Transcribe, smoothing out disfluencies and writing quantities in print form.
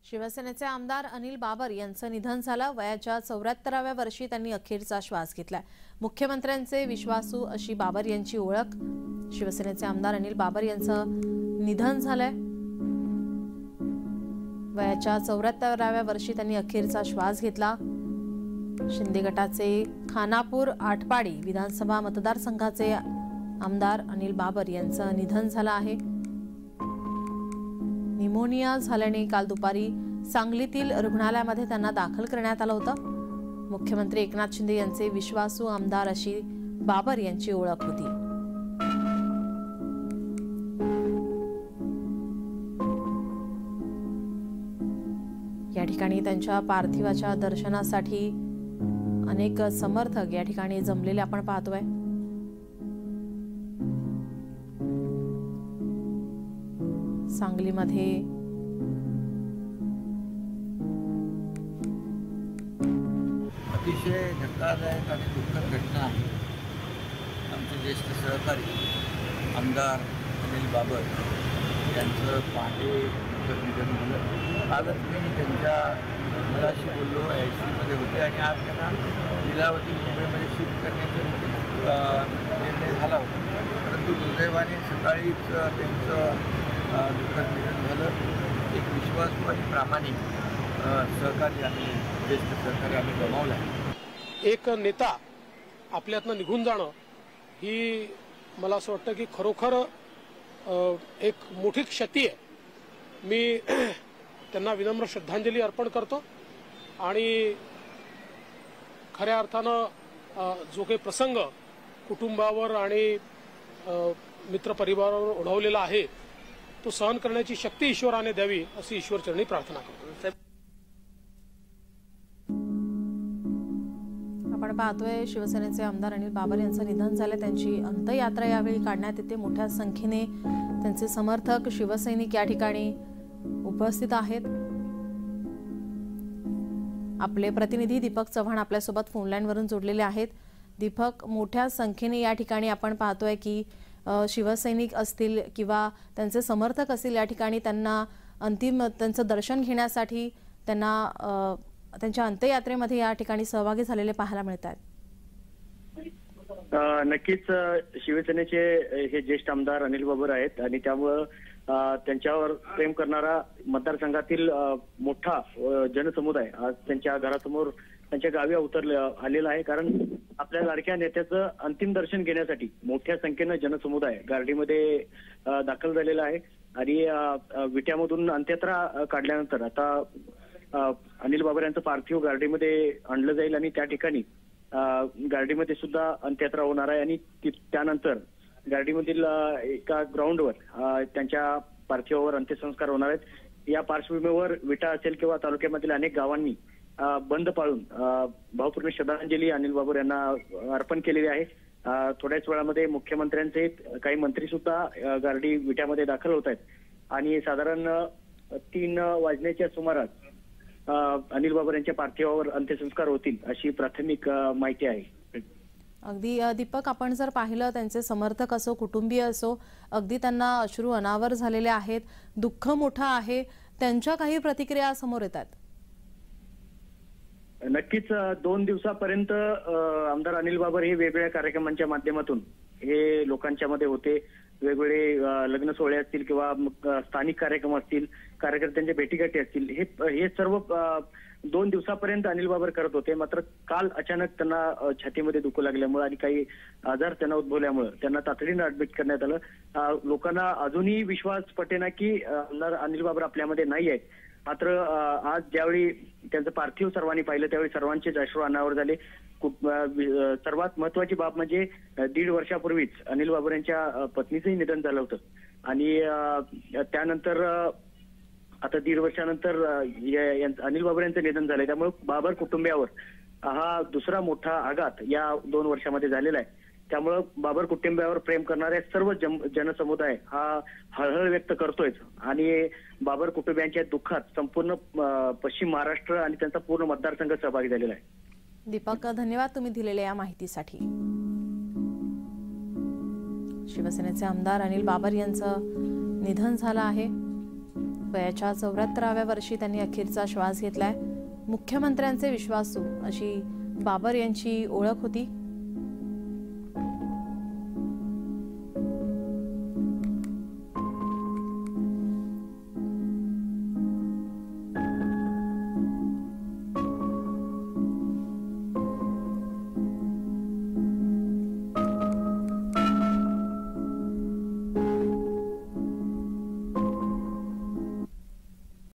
शिवसेनेचे आमदार अनिल बाबर यांचं निधन झालं। वयाच्या 74व्या वर्षी त्यांनी अखेरचा श्वास घेतलाय। मुख्यमंत्र्यांचे विश्वासू अशी बाबर यांची ओळख। शिवसेनेचे आमदार अनिल बाबर यांचं निधन झालंय। वयाच्या 74व्या वर्षी त्यांनी अखेरचा श्वास घेतला। शिंदे गटाचे खानापूर आटपाडी विधानसभा मतदारसंघाचे आमदार अनिल बाबर यांचं निधन झालं आहे। निमोनिया झाल्याने काल दुपारी सांगलीतील रुग्णालयामध्ये त्यांना दाखल करण्यात आलं होतं। मुख्यमंत्री एकनाथ शिंदे यांचे विश्वासू आमदार अशी बाबर यांची ओळख होती। या ठिकाणी त्यांच्या पार्थिवाच्या दर्शनासाठी अनेक समर्थक या ठिकाणी जमलेले आपण पाहतोय। सांगलीमध्ये अतिशय धक्कादायक आणि दुःखद घटना आहे। आमचे ज्येष्ठ सहकारी आमदार अनिल बाबर यांचं पहाटे निधन झालं। आजच मी त्यांच्या मुलाशी बोललो, ICUमध्ये होते आणि आज त्यांना लीलावती मुंबईमध्ये शिफ्ट करण्याचा निर्णय झाला होता, परंतु दुर्दैवाने सकाळीच त्यांचं दुःखद निधन झालं। एक विश्वासू आणि प्रामाणिक सहकारी आणि ज्येष्ठ सहकारी आम्ही गमावला। एक नेता आपल्यातनं निघून जाणं ही मला असं वाटतं की खरोखर एक मोठी क्षती आहे। मी त्यांना विनम्र श्रद्धांजली अर्पण करतो आणि खऱ्या अर्थानं जो काही प्रसंग कुटुंबावर आणि मित्रपरिवारावर ओढवलेला आहे तो सहन करण्याची शक्ती ईश्वराने द्यावी अशी ईश्वरचरणी प्रार्थना करतो। आपण पाहतोय शिवसेनेचे आमदार अनिल बाबर यांचं निधन झालं। त्यांची अंत्ययात्रा यावेळी काढण्यात येते। मोठ्या संख्येने त्यांचे समर्थक शिवसैनिक या ठिकाणी उपस्थित आहेत। आपले प्रतिनिधी दीपक चव्हाण आपल्यासोबत फोनलाईन वरून जोडलेले आहेत। दीपक, मोठ्या संख्येने या ठिकाणी आपण पाहतोय की शिवसैनिक असतील किंवा त्यांचे समर्थक असतील या ठिकाणी त्यांना अंतिम त्यांचं दर्शन घेण्यासाठी त्यांना त्यांच्या अंत्ययात्रेमध्ये या ठिकाणी सहभागी झालेले पाहायला मिळतात। नक्कीच शिवसेनेचे हे ज्येष्ठ आमदार अनिल बाबर आहेत आणि त्यामुळे त्यांच्यावर प्रेम करणारा मतदारसंघातील मोठा जनसमुदाय आज त्यांच्या घरासमोर त्यांच्या गावी आलेला आहे। कारण आपल्या लाडक्या नेत्याचं अंतिम दर्शन घेण्यासाठी मोठ्या संख्येनं जनसमुदाय गार्डीमध्ये दाखल झालेला आहे आणि विट्यामधून अंत्ययात्रा काढल्यानंतर आता अनिल बाबर यांचं पार्थिव गार्डीमध्ये आणलं जाईल आणि त्या ठिकाणी गार्डीमध्ये सुद्धा अंत्ययात्रा होणार आहे आणि त्यानंतर गार्डीमधील एका ग्राउंडवर त्यांच्या पार्थिवावर अंत्यसंस्कार होणार आहेत। या पार्श्वभूमीवर विटा असेल किंवा तालुक्यामधील अनेक गावांनी बंद पाळून भावपूर्ण श्रद्धांजली अनिल बाबर यांना अर्पण केलेली आहे। थोड्याच वेळामध्ये मुख्यमंत्र्यांचे काही मंत्री सुद्धा गार्डी विट्यामध्ये दाखल होत आहेत आणि साधारण 3 वाजण्याच्या सुमारास अनिल बाबर यांच्या पार्थिवावर अंत्यसंस्कार होतील अशी प्राथमिक माहिती आहे। अगदी दीपक, आपण जर पाहिलं त्यांचे समर्थक असो कुटुंबीय असो अगदी त्यांना अश्रू अनावर झालेले आहेत, दुःख मोठं आहे, त्यांच्या काही प्रतिक्रिया समोर येतात। नक्कीच 2 दिवसापर्यंत आमदार अनिल बाबर हे वेगवेगळ्या कार्यक्रमांच्या माध्यमातून हे लोकांच्या मध्ये होते। वेगवेगळे लग्न सोहळे असतील किंवा स्थानिक कार्यक्रम असतील, कार्यकर्त्यांच्या भेटीगाठी असतील, हे सर्व 2 दिवसापर्यंत अनिल बाबर करत होते। मात्र काल अचानक त्यांना छातीमध्ये दुखू लागल्यामुळे आणि काही आजार त्यांना उद्भवल्यामुळे त्यांना तातडीनं ऍडमिट करण्यात आलं। लोकांना अजूनही विश्वास पटेना की आमदार अनिल बाबर आपल्यामध्ये नाही आहेत। मात्र आज ज्यावेळी त्यांचं पार्थिव सर्वांनी पाहिलं त्यावेळी सर्वांचेच अश्रू अनावर झाले। सर्वात महत्वाची बाब म्हणजे 1.5 वर्षापूर्वीच अनिल बाबर यांच्या पत्नीचंही निधन झालं होतं आणि त्यानंतर आता 1.5 वर्षानंतर अनिल बाबर यांचं निधन झालंय। त्यामुळे बाबर कुटुंबियावर हा दुसरा मोठा आघात या 2 वर्षामध्ये झालेला आहे। त्यामुळे बाबर कुटुंबियावर प्रेम करणाऱ्या सर्व जनसमुदाय हा हळहळ व्यक्त करतोय आणि बाबर कुटुंबियांच्या दुःखात संपूर्ण पश्चिम महाराष्ट्र आणि त्यांचा पूर्ण मतदारसंघ सहभागी झालेला आहे। दीपक, धन्यवाद तुम्ही दिलेल्या या माहितीसाठी। शिवसेनेचे आमदार अनिल बाबर यांचं निधन झालं आहे। वयाच्या 74व्या वर्षी त्यांनी अखेरचा श्वास घेतलाय. मुख्यमंत्र्यांचे विश्वासू अशी बाबर यांची ओळख होती.